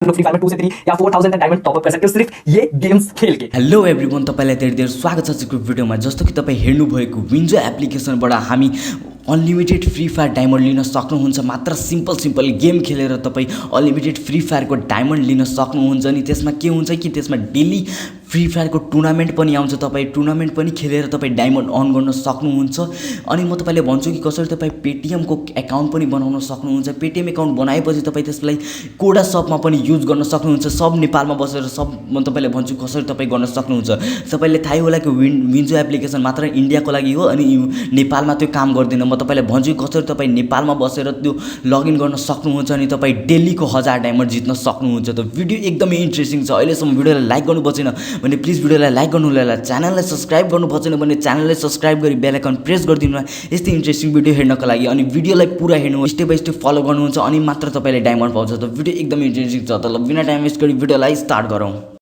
लोग free fire में 2 से 3 या 4000 तक डायमंड टॉप अप कर सकते हो सिर्फ ये गेम्स खेल के। हेलो एभ्रिवन, तपाईलाई धेरै धेरै स्वागत छ आजको भिडियोमा। जस्तो कि तपाईँ हेर्नुभएको विन्जो एप्लिकेसनबाट हामी अनलिमिटेड फ्री फायर डायमन्ड लिन सक्नुहुन्छ। मात्र सिम्पल गेम खेलेर तपाईँ अनलिमिटेड फ्री फायरको डायमन्ड लिन सक्नुहुन्छ। नि त्यसमा के हुन्छ कि त्यसमा डेली फ्री फायरको टुर्नामेन्ट पनि आउँछ। तपाईँ टुर्नामेन्ट पनि खेलेर तपाईँ डायमन्ड अर्न गर्न सक्नुहुन्छ। अनि म तपाईँले भन्छु कि कसरी तपाईँ पेटिएमको एकाउन्ट पनि बनाउन सक्नुहुन्छ। पेटिएम एकाउन्ट बनाएपछि तपाईँ त्यसलाई कोडा सपमा पनि युज गर्न सक्नुहुन्छ। सब नेपालमा बसेर सब म तपाईँले भन्छु कसरी तपाईँ गर्न सक्नुहुन्छ। तपाईँले थाहै होला कि विन्जो एप्लिकेसन मात्र इन्डियाको लागि हो अनि नेपालमा त्यो काम गर्दैन। म तपाईँलाई भन्छु कसरी तपाईँ नेपालमा बसेर त्यो लगइन गर्न सक्नुहुन्छ अनि तपाईँ डेलीको 1000 डायमन्ड जित्न सक्नुहुन्छ। त भिडियो एकदमै इन्ट्रेस्टिङ छ। अहिलेसम्म भिडियोलाई लाइक गर्नु भएन भने प्लिज भिडियोलाई लाइक गर्नु होला, च्यानललाई सब्स्क्राइब गर्नु भएन भने च्यानललाई सब्स्क्राइब गरी बेल आइकन प्रेस गरिदिनु होला यस्तै इन्ट्रेस्टिङ भिडियो हेर्नको लागि। अनि भिडियोलाई पुरा हेर्नु, स्टेप बाइ स्टेप फलो गर्नुहुन्छ अनि मात्र तपाईँले डायमन्ड पाउँछ। त भिडियो एकदमै इन्ट्रेस्टिङ छ। त ल बिना टाइम वेस्ट गरी भिडियोलाई स्टार्ट गरौँ।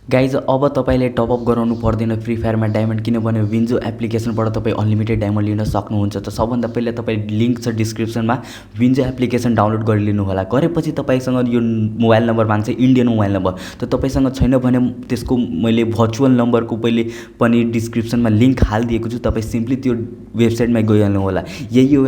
गाइज अब तपाईँले टपअप गराउनु पर्दैन फ्री फायरमा डायमन्ड, किनभने विन्जो एप्लिकेसनबाट तपाईँ अनलिमिटेड डायमन्ड लिन सक्नुहुन्छ। त सबभन्दा पहिला तपाईँ लिङ्क छ डिस्क्रिप्सनमा, विन्जो एप्लिकेसन डाउनलोड गरिलिनु होला। गरेपछि तपाईँसँग यो मोबाइल नम्बर माग्छ, इन्डियन मोबाइल नम्बर। त तपाईँसँग छैन भने त्यसको मैले भर्चुअल नम्बरको पहिले पनि डिस्क्रिप्सनमा लिङ्क हालिदिएको छु। तपाईँ सिम्पली त्यो वेबसाइटमा गइहाल्नु होला। यही हो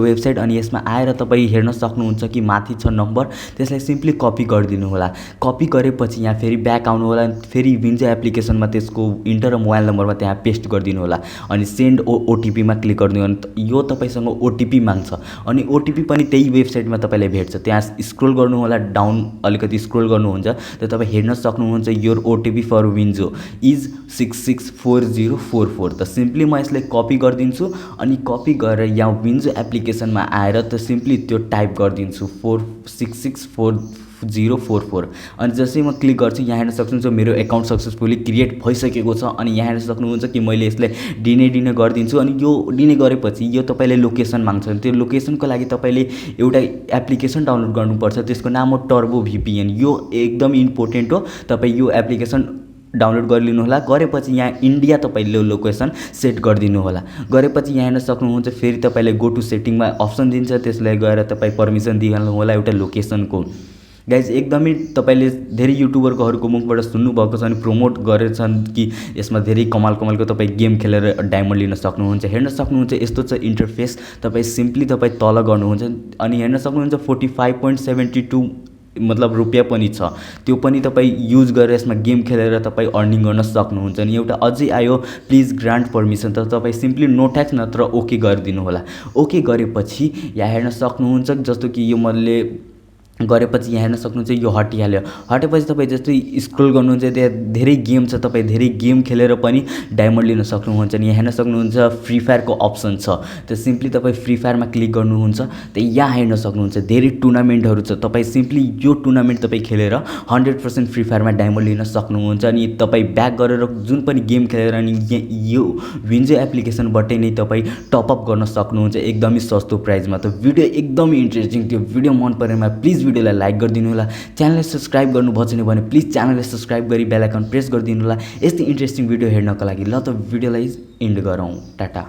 वेबसाइट अनि यसमा आएर तपाईँ हेर्न सक्नुहुन्छ कि माथि छ नम्बर, त्यसलाई सिम्पली कपी गरिदिनु होला। कपी गरेपछि यहाँ फेरि ब्याक आउनु होला, फेरि विन्जो एप्लिकेसनमा त्यसको इन्टर र मोबाइल नम्बरमा त्यहाँ पेस्ट गरिदिनु होला अनि सेन्ड ओटिपीमा क्लिक गरिदिनु अनि यो तपाईँसँग ओटिपी माग्छ अनि ओटिपी पनि त्यही वेबसाइटमा तपाईँलाई भेट्छ। त्यहाँ स्क्रोल गर्नु होला, डाउन अलिकति स्क्रोल गर्नुहुन्छ त तपाईँ हेर्न सक्नुहुन्छ your OTP for WinZO is 664044। त सिम्पली म यसलाई कपी गरिदिन्छु अनि कपी गरेर यहाँ विन्जो एप्लिकेसनमा आएर त सिम्पली त्यो टाइप गरिदिन्छु 664044 अनि जसै म क्लिक गर्छु यहाँ हेर्न सक्नुहुन्छ मेरो एकाउन्ट सक्सेसफुली क्रिएट भइसकेको छ। अनि यहाँ हेर्न सक्नुहुन्छ कि मैले यसलाई डिने गरिदिन्छु अनि यो डिने गरेपछि यो तपाईँले लोकेसन माग्छ। त्यो लोकेसनको लागि तपाईँले एउटा एप्लिकेसन डाउनलोड गर्नुपर्छ, त्यसको नाम हो टर्बो VPN। यो एकदम इम्पोर्टेन्ट हो, तपाईँ यो एप्लिकेसन डाउनलोड गरिलिनु होला। गरेपछि यहाँ इन्डिया तपाईँले लोकेसन सेट गरिदिनु होला। गरेपछि यहाँ हेर्न सक्नुहुन्छ फेरि तपाईँले गो टु सेटिङमा अप्सन दिन्छ, त्यसलाई गएर तपाईँ पर्मिसन दिइहाल्नु होला एउटा लोकेसनको। गाइज एकदमै तपाईँले धेरै युट्युबरकोहरूको मुखबाट सुन्नुभएको छ अनि प्रोमोट गरेछन् कि यसमा धेरै कमालको तपाईँ गेम खेलेर डायमन्ड लिन सक्नुहुन्छ। हेर्न सक्नुहुन्छ यस्तो छ इन्टरफेस। तपाईँ सिम्पली तपाईँ तल गर्नुहुन्छ अनि हेर्न सक्नुहुन्छ 45.72 मतलब रुपियाँ पनि छ, त्यो पनि तपाईँ युज गरेर यसमा गेम खेलेर तपाईँ अर्निङ गर्न सक्नुहुन्छ। अनि एउटा अझै आयो प्लिज ग्रान्ट पर्मिसन, त तपाईँ सिम्पली नो ट्याक्स नत्र ओके गरिदिनु होला। ओके गरेपछि यहाँ हेर्न सक्नुहुन्छ जस्तो कि यो मैले गरेपछि यहाँ हेर्न सक्नुहुन्छ यो हटिहाल्यो। हटेपछि तपाईँ जस्तै स्क्रोल गर्नुहुन्छ त्यहाँ धेरै गेम छ, तपाईँ धेरै गेम खेलेर पनि डायमन्ड लिन सक्नुहुन्छ। अनि यहाँ हेर्न सक्नुहुन्छ फ्री फायरको अप्सन छ, त सिम्पली तपाईँ फ्री फायरमा क्लिक गर्नुहुन्छ त यहाँ हेर्न सक्नुहुन्छ धेरै टुर्नामेन्टहरू छ। तपाईँ सिम्पली यो टुर्नामेन्ट तपाईँ खेलेर 100% फ्री फायरमा डायमन्ड लिन सक्नुहुन्छ। अनि तपाईँ ब्याक गरेर जुन पनि गेम खेलेर अनि यो विन्जो एप्लिकेसनबाटै नै तपाईँ टपअप गर्न सक्नुहुन्छ एकदमै सस्तो प्राइसमा। त भिडियो एकदमै इन्ट्रेस्टिङ थियो। भिडियो मन परेमा प्लिज भिडियोलाई लाइक गरिदिनु होला, च्यानललाई सब्स्क्राइब गर्नु भएन भने प्लिज च्यानललाई सब्स्क्राइब गरी बेल आइकन प्रेस गरिदिनु होला यस्तै इन्ट्रेस्टिङ भिडियो हेर्नको लागि। ल त भिडियोलाई एन्ड गरौँ, टाटा।